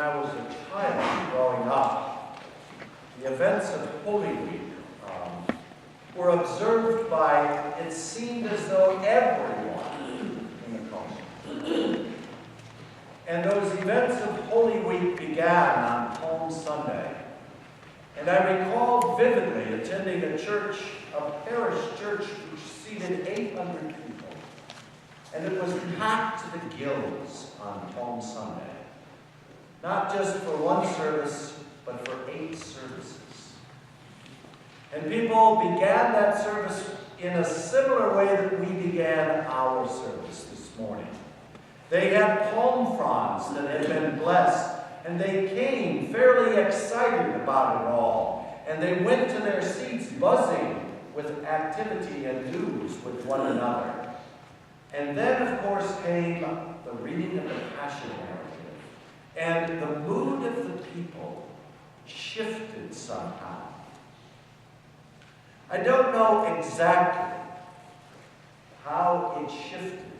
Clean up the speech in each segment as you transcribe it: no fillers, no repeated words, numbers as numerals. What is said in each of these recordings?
I was a child growing up, the events of Holy Week were observed by, it seemed as though, everyone in the culture. And those events of Holy Week began on Palm Sunday. And I recall vividly attending a church, a parish church, which seated 800 people. And it was packed to the gills on Palm Sunday. Not just for one service, but for 8 services. And people began that service in a similar way that we began our service this morning. They had palm fronds that had been blessed, and they came fairly excited about it all. And they went to their seats buzzing with activity and news with one another. And then, of course, came the reading of the Passion narrative. And the mood of the people shifted somehow. I don't know exactly how it shifted,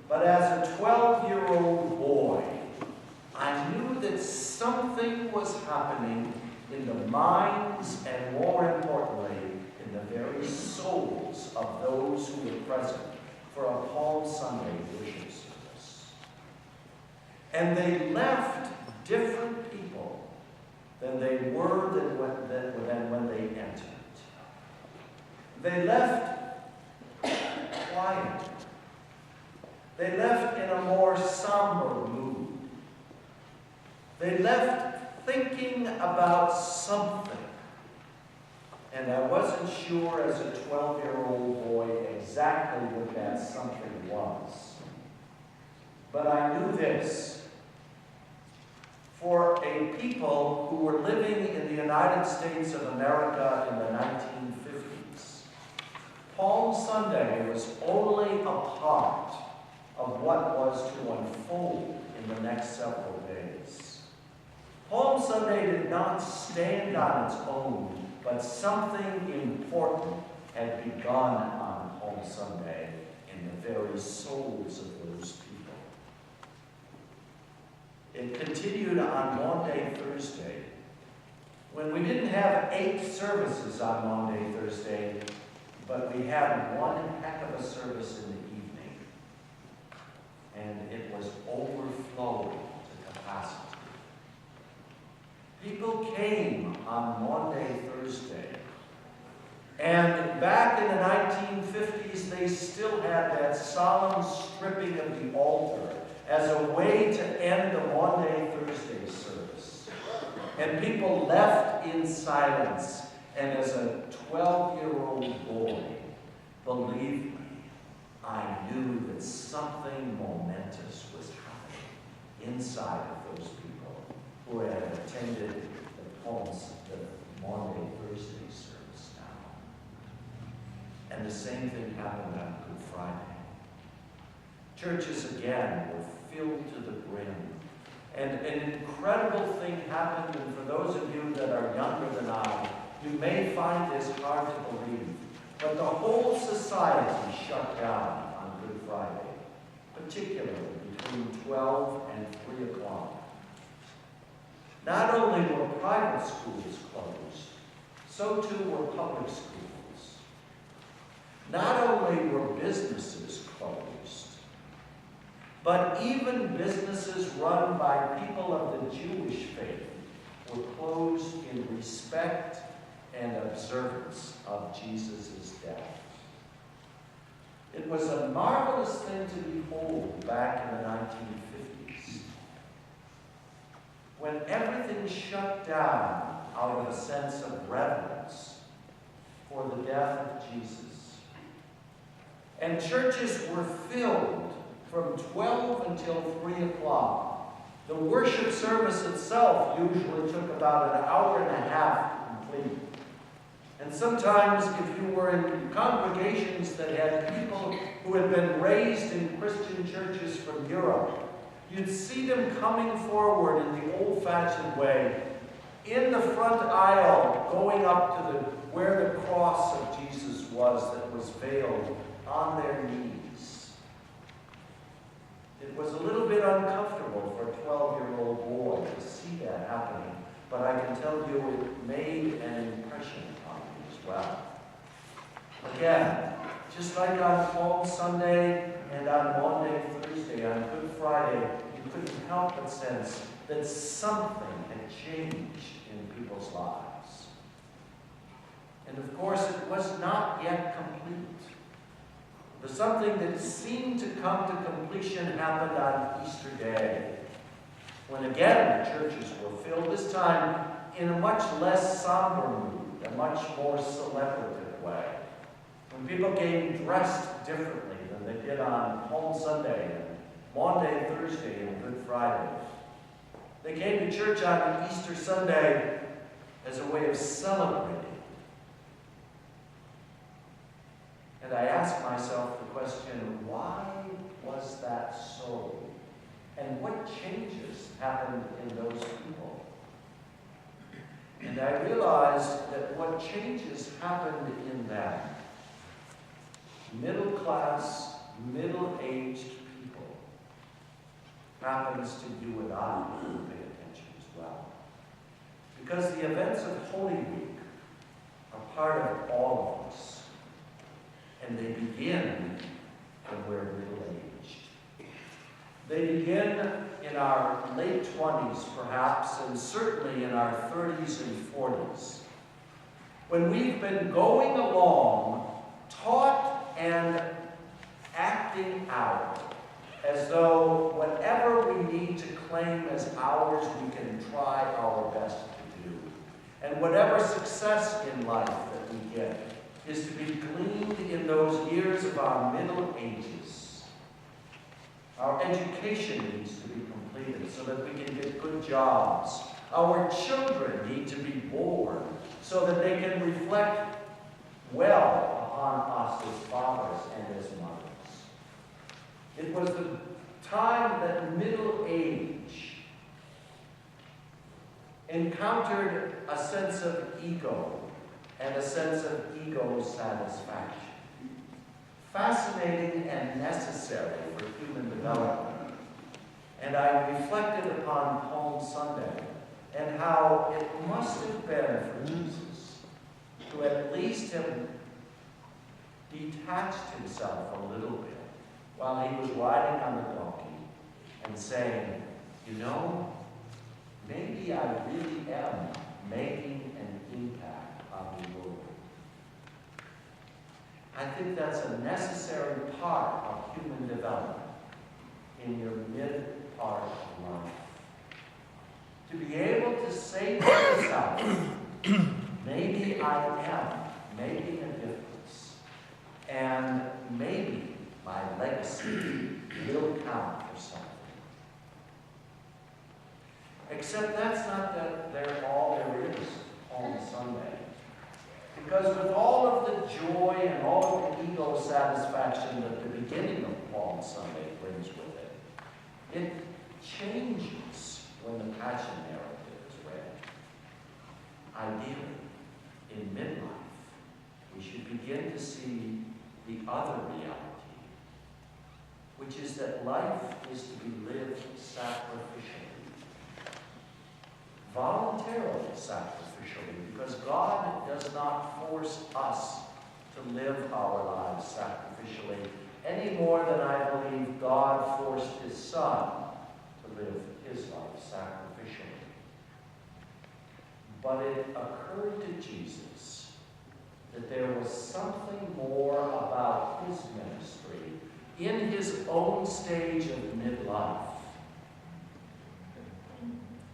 but as a 12-year-old boy, I knew that something was happening in the minds and, more importantly, in the very souls of those who were present for a Palm Sunday worship service. And they left different people than they were than when they entered. They left quiet. They left in a more somber mood. They left thinking about something. And I wasn't sure as a 12-year-old boy exactly what that something was. But I knew this. For a people who were living in the United States of America in the 1950s, Palm Sunday was only a part of what was to unfold in the next several days. Palm Sunday did not stand on its own, but something important had begun on Palm Sunday in the very souls of those people. It continued on Maundy Thursday, when we didn't have 8 services on Maundy Thursday, but we had one heck of a service in the evening. And it was overflowing to capacity. People came on Maundy Thursday. And back in the 1950s, they still had that solemn stripping of the altar as a way to end the Maundy Thursday service. And people left in silence. And as a 12-year-old boy, believe me, I knew that something momentous was happening inside of those people who had attended the Maundy Thursday service now. And the same thing happened on Good Friday. Churches again were filled to the brim. And an incredible thing happened, and for those of you that are younger than I, you may find this hard to believe, but the whole society shut down on Good Friday, particularly between 12 and 3 o'clock. Not only were private schools closed, so too were public schools. Not only were businesses closed, but even businesses run by people of the Jewish faith were closed in respect and observance of Jesus' death. It was a marvelous thing to behold back in the 1950s, when everything shut down out of a sense of reverence for the death of Jesus. And churches were filled from 12 until 3 o'clock. The worship service itself usually took about an hour and a half to complete. And sometimes, if you were in congregations that had people who had been raised in Christian churches from Europe, you'd see them coming forward in the old-fashioned way, in the front aisle, going up to where the cross of Jesus was that was veiled, on their knees. It was a little bit uncomfortable for a 12-year-old boy to see that happening, but I can tell you it made an impression on me as well. Again, just like on Palm Sunday and on Maundy Thursday, on Good Friday, you couldn't help but sense that something had changed in people's lives. And of course, it was not yet complete. The something that seemed to come to completion happened on Easter Day, when again the churches were filled, this time in a much less somber mood, a much more celebrative way. When people came dressed differently than they did on Palm Sunday and Maundy Thursday and Good Friday. They came to church on Easter Sunday as a way of celebrating. And I asked myself the question, why was that so? And what changes happened in those people? And I realized that what changes happened in them, middle-class, middle-aged people, happens to you and I who pay attention as well. Because the events of Holy Week are part of all of us. And they begin when we're middle-aged. They begin in our late 20s, perhaps, and certainly in our 30s and 40s, when we've been going along, taught and acting out as though whatever we need to claim as ours, we can try our best to do. And whatever success in life that we get is to be gleaned in those years of our middle ages. Our education needs to be completed so that we can get good jobs. Our children need to be born so that they can reflect well upon us as fathers and as mothers. It was the time that middle age encountered a sense of ego and a sense of ego satisfaction. Fascinating and necessary for human development. And I reflected upon Palm Sunday and how it must have been for Jesus to at least have detached himself a little bit while he was riding on the donkey and saying, you know, maybe I really am making an impact on the world. I think that's a necessary part of human development in your mid-part of life. To be able to say to yourself, maybe I am making a difference, and maybe my legacy will count for something. Except that's not all there is on Sunday. Because with all of the joy and all of the ego satisfaction that the beginning of Palm Sunday brings with it, it changes when the Passion narrative is read. Ideally, in midlife, we should begin to see the other reality, which is that life is to be lived sacrificially, voluntarily sacrificially, because God does not force us to live our lives sacrificially any more than I believe God forced his Son to live his life sacrificially. But it occurred to Jesus that there was something more about his ministry in his own stage of midlife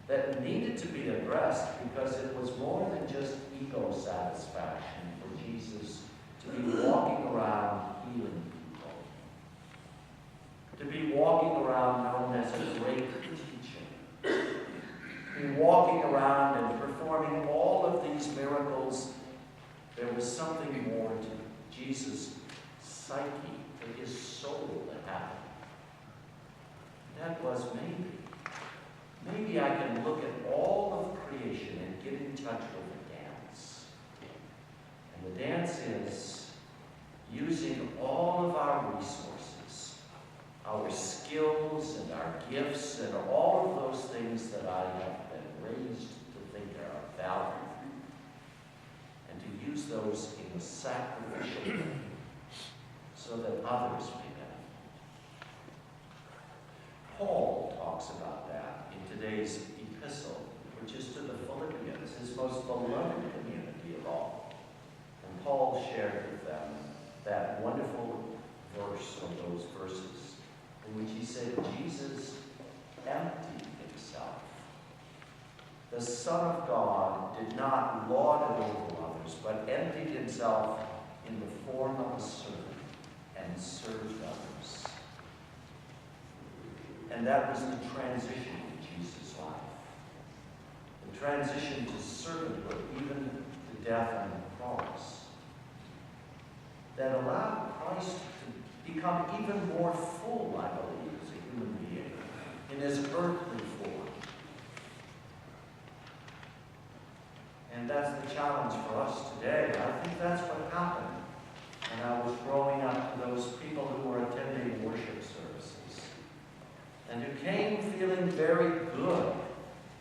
that needed to be addressed, because it was more than just ego satisfaction for Jesus to be walking around healing people, to be walking around known as a great teacher, to be walking around and performing all of these miracles. There was something more to Jesus' psyche, to his soul that happened. That was maybe I can look at all of creation and get in touch with the dance. And the dance is using all of our resources, our skills and our gifts and all of those things that I have been raised to think are of value, and to use those in a sacrificial way so that others may benefit. Paul talks about that in today's epistle, which is to the Philippians, his most beloved community of all. And Paul shared with them that wonderful verse, or those verses, in which he said, Jesus emptied himself. The Son of God did not lord it over others, but emptied himself in the form of a servant and served others. And that was the transition in Jesus' life. The transition to servanthood, even to death on the cross, that allowed Christ to become even more full, I believe, as a human being, in his earthly form. And that's the challenge for us today. I think that's what happened when I was growing up to those people who were attending worship services and who came feeling very good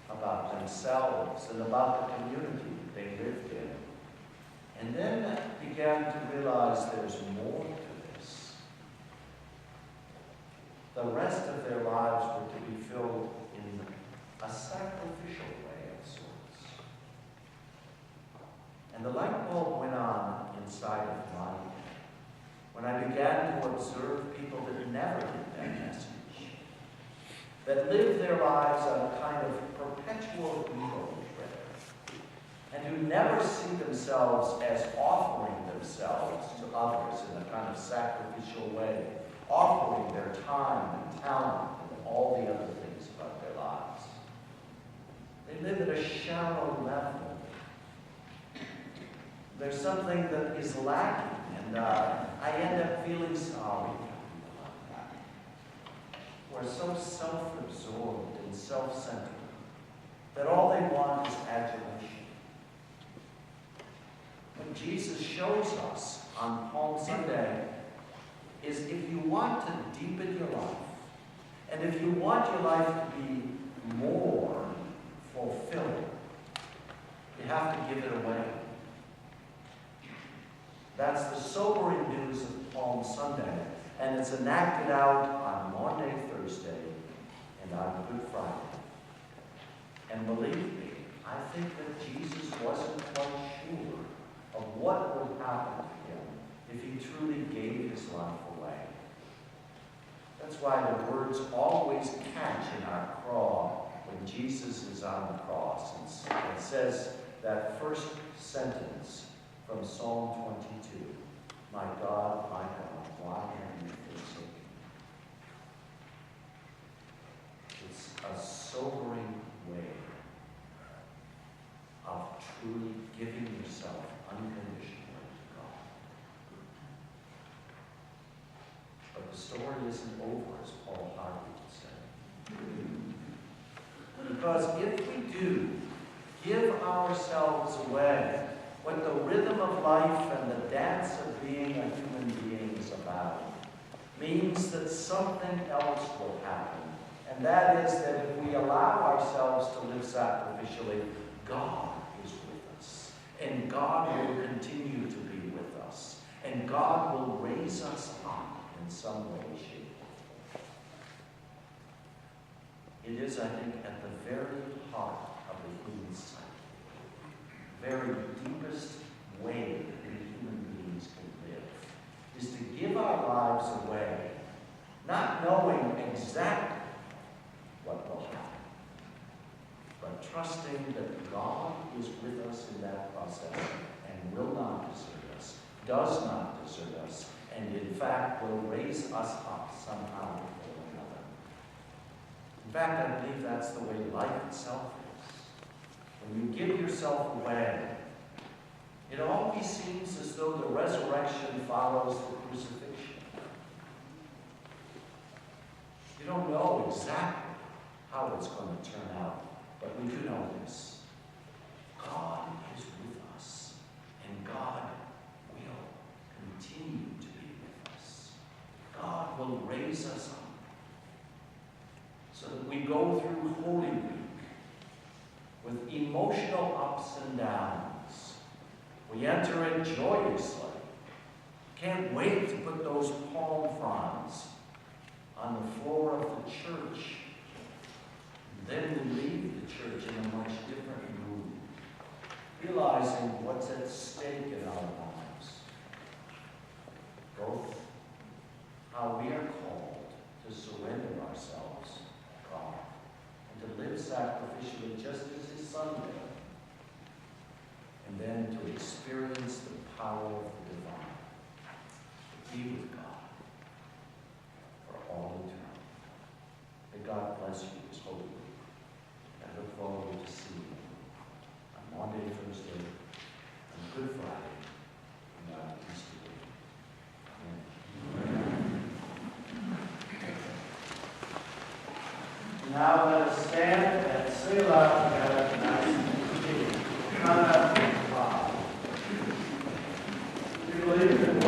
about themselves and about the community that they lived in. And then began to realize there's more to this. The rest of their lives were to be filled in a sacrificial way of sorts. And the light bulb went on inside of my head when I began to observe people that never did that message, that lived their lives on a kind of perpetual ego trip, and who never see themselves as offering themselves to others in a kind of sacrificial way, offering their time and talent and all the other things about their lives. They live at a shallow level. There's something that is lacking, and I end up feeling sorry for people like that, who are so self-absorbed and self-centered that all they want is adulation. What Jesus shows us on Palm Sunday is if you want to deepen your life, and if you want your life to be more fulfilling, you have to give it away. That's the sobering news of Palm Sunday, and it's enacted out on Maundy Thursday and on Good Friday. And believe me, I think that Jesus wasn't quite sure of what would happen to him if he truly gave his life away. That's why the words always catch in our craw when Jesus is on the cross. It says that first sentence from Psalm 22, my God, why have you forsaken me? It's a sobering way of truly giving yourself unconditionally to God. But the story isn't over, as Paul Harvey would say. Because if we do give ourselves away, what the rhythm of life and the dance of being a human being is about, means that something else will happen. And that is that if we allow ourselves to live sacrificially, God is with us. And God will continue to be with us. And God will raise us up in some way, shape, or form. It is, I think, at the very heart of the human psyche, very deepest way that we human beings can live, is to give our lives away, not knowing exactly what will happen, but trusting that God is with us in that process and will not desert us, does not desert us, and in fact will raise us up somehow or another. In fact, I believe that's the way life itself is. When you give yourself away, it always seems as though the resurrection follows the crucifixion. You don't know exactly how it's going to turn out, but we do know this. God is with us, and God will continue to be with us. God will raise us up so that we go through Holy Week with emotional ups and downs. We enter it joyously. Can't wait to put those palm fronds on the floor of the church. And then we leave the church in a much different mood, realizing what's at stake in our lives. Both how we are called to surrender ourselves to God and to live sacrificially just as His Son did, and then to experience the power of the divine, to be with God for all eternity. May God bless you this Holy Week. I look forward to seeing you on Maundy, Thursday, on Good Friday, and on Easter Week. Amen. Now let us stand and say aloud together tonight. We believe in